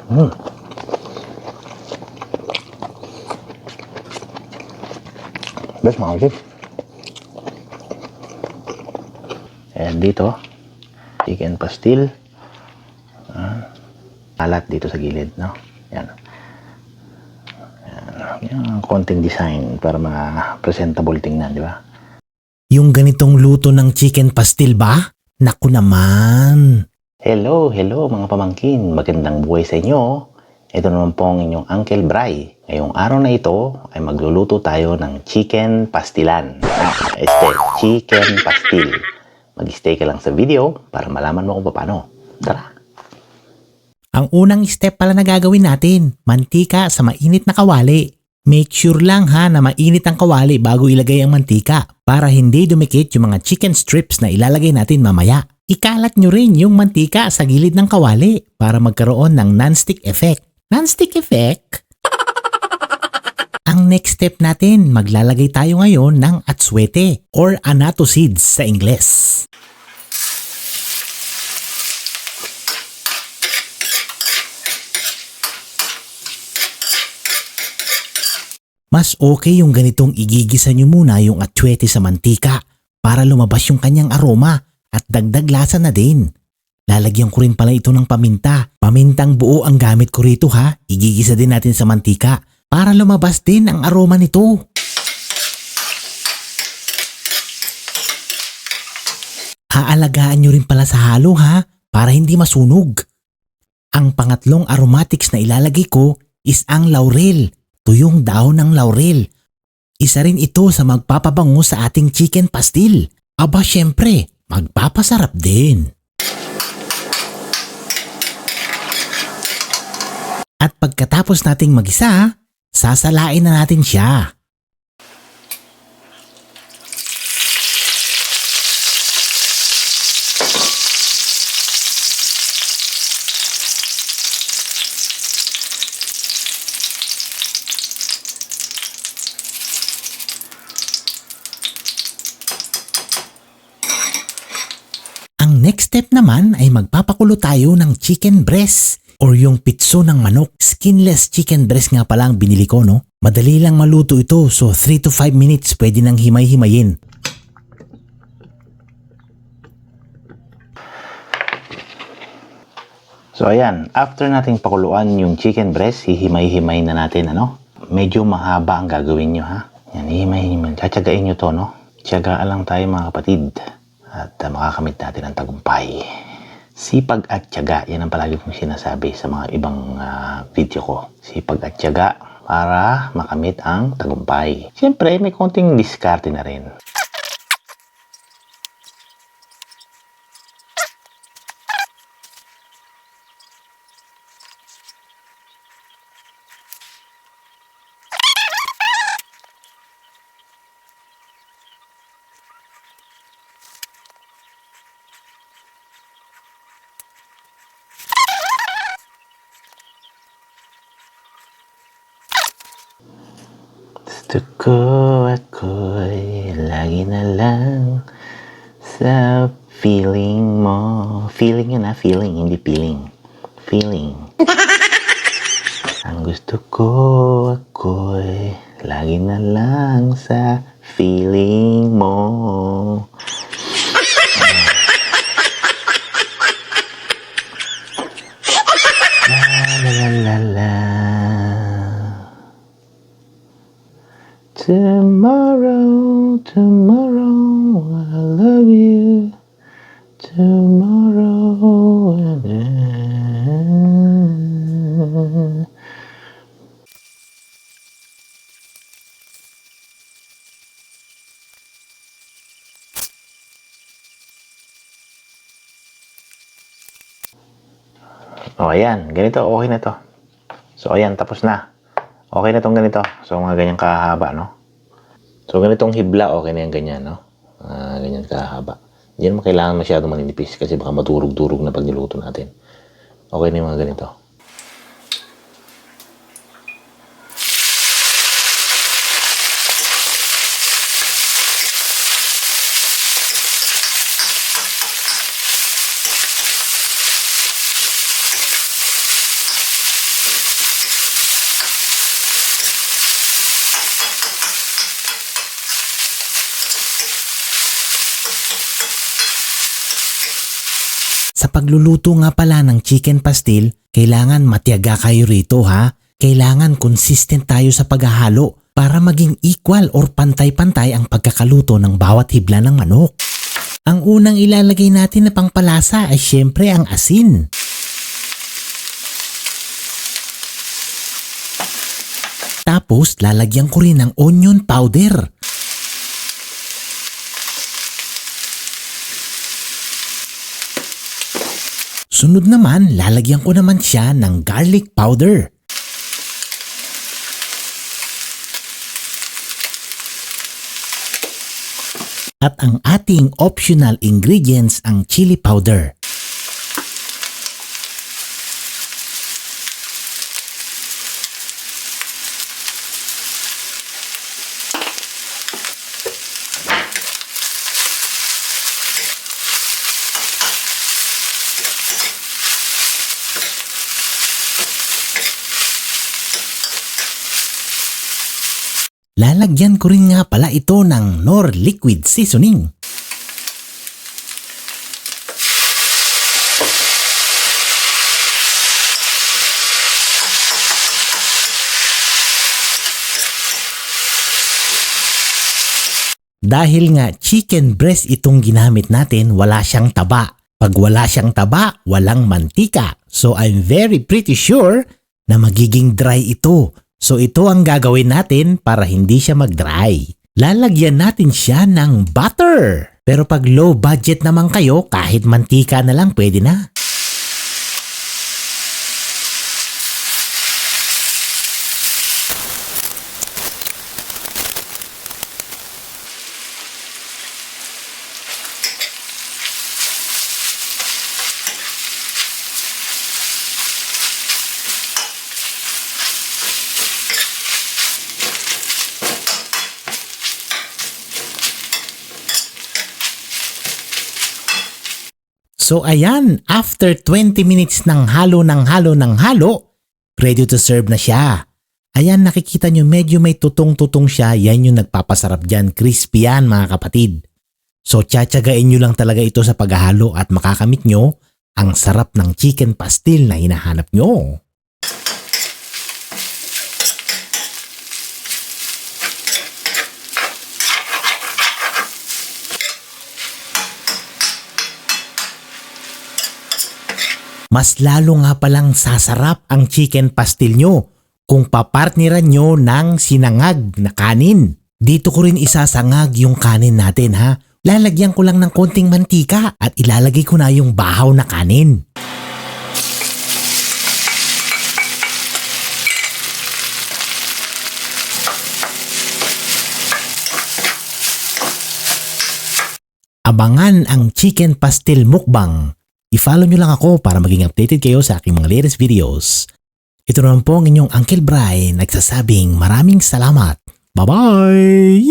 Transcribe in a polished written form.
Mm. Best mga kapatid. And dito, chicken pastil. Alat dito sa gilid, no? Yan. Yung konting design para mga presentable tingnan, di ba? Yung ganitong luto ng chicken pastil ba? Naku naman! Hello mga pamangkin. Magandang buhay sa inyo. Ito naman po ang inyong Uncle Bry. Ngayong araw na ito ay magluluto tayo ng chicken pastilan. Chicken pastil. Mag-stay ka lang sa video para malaman mo kung paano. Tara! Ang unang step pala na gagawin natin, mantika sa mainit na kawali. Make sure lang ha na mainit ang kawali bago ilagay ang mantika para hindi dumikit yung mga chicken strips na ilalagay natin mamaya. Ikalat nyo rin yung mantika sa gilid ng kawali para magkaroon ng non-stick effect. Non-stick effect? Ang next step natin, maglalagay tayo ngayon ng atswete or annatto seeds sa Ingles. Mas okay yung ganitong igigisa nyo muna yung atswete sa mantika para lumabas yung kanyang aroma at dagdag lasa na din. Lalagyan ko rin pala ito ng paminta. Pamintang buo ang gamit ko rito ha. Igigisa din natin sa mantika para lumabas din ang aroma nito. Aalagaan nyo rin pala sa halo ha para hindi masunog. Ang pangatlong aromatics na ilalagay ko is ang laurel. Tuyong dahon ng laurel. Isa rin ito sa magpapabango sa ating chicken pastil. Aba syempre, magpapasarap din. At pagkatapos nating magisa, sasalain na natin siya. Ang next step naman ay magpapakulo tayo ng chicken breast or yung pitso ng manok. Skinless chicken breast nga pala ang binili ko, no? Madali lang maluto ito, so 3 to 5 minutes pwede nang himay-himayin. So ayan, after nating pakuluan yung chicken breast, hihimay-himay na natin, ano? Medyo mahaba ang gagawin nyo, ha? Yan, hihimay-himay. Tsatsagain nyo to, no? Tsagaan lang tayo mga kapatid. At makakamit natin ang tagumpay. Sipag at tiyaga, yan ang palagi kong sinasabi sa mga ibang video ko. Sipag at tiyaga para makamit ang tagumpay. Siyempre, may konting diskarte na rin. Gusto ko ako'y lagi na lang sa feeling mo. Feeling yun feeling, hindi feeling. Feeling. Ang gusto ko ako'y lagi na lang sa feeling mo. La la la la. Tomorrow, I love you. Tomorrow, oh, ayan. Ganito, okay na to. So, ayan, tapos na. Okay na tong ganito. So, mga ganyang kahaba, no? So, ganitong hibla, okay na yung ganyan, no? Ganyan kahaba. Hindi naman kailangan masyado maninipis kasi baka madurog-durog na pag niluto natin. Okay na yung mga ganito. Sa pagluluto nga pala ng chicken pastil, kailangan matiyaga kayo rito ha. Kailangan consistent tayo sa paghahalo para maging equal or pantay-pantay ang pagkakaluto ng bawat hibla ng manok. Ang unang ilalagay natin na pangpalasa ay syempre ang asin. Tapos lalagyan ko rin ng onion powder. Sunod naman, lalagyan ko naman siya ng garlic powder. At ang ating optional ingredients ang chili powder. Lalagyan ko rin nga pala ito ng Knorr liquid seasoning. Dahil nga chicken breast itong ginamit natin, wala siyang taba. Pag wala siyang taba, walang mantika. So I'm very pretty sure na magiging dry ito. So ito ang gagawin natin para hindi siya mag-dry. Lalagyan natin siya ng butter. Pero pag low budget naman kayo, kahit mantika na lang pwede na. So ayan, after 20 minutes ng halo, ready to serve na siya. Ayan, nakikita nyo medyo may tutong-tutong siya, yan yung nagpapasarap dyan, crispy yan mga kapatid. So tsatsagain nyo lang talaga ito sa paghahalo at makakamit nyo ang sarap ng chicken pastil na hinahanap nyo. Mas lalo nga palang sasarap ang chicken pastil nyo kung papartneran nyo ng sinangag na kanin. Dito ko rin isasangag yung kanin natin ha. Lalagyan ko lang ng konting mantika at ilalagay ko na yung bahaw na kanin. Abangan ang chicken pastil mukbang. I-follow nyo lang ako para maging updated kayo sa aking mga latest videos. Ito naman po ang inyong Uncle Bry nagsasabing maraming salamat. Bye-bye!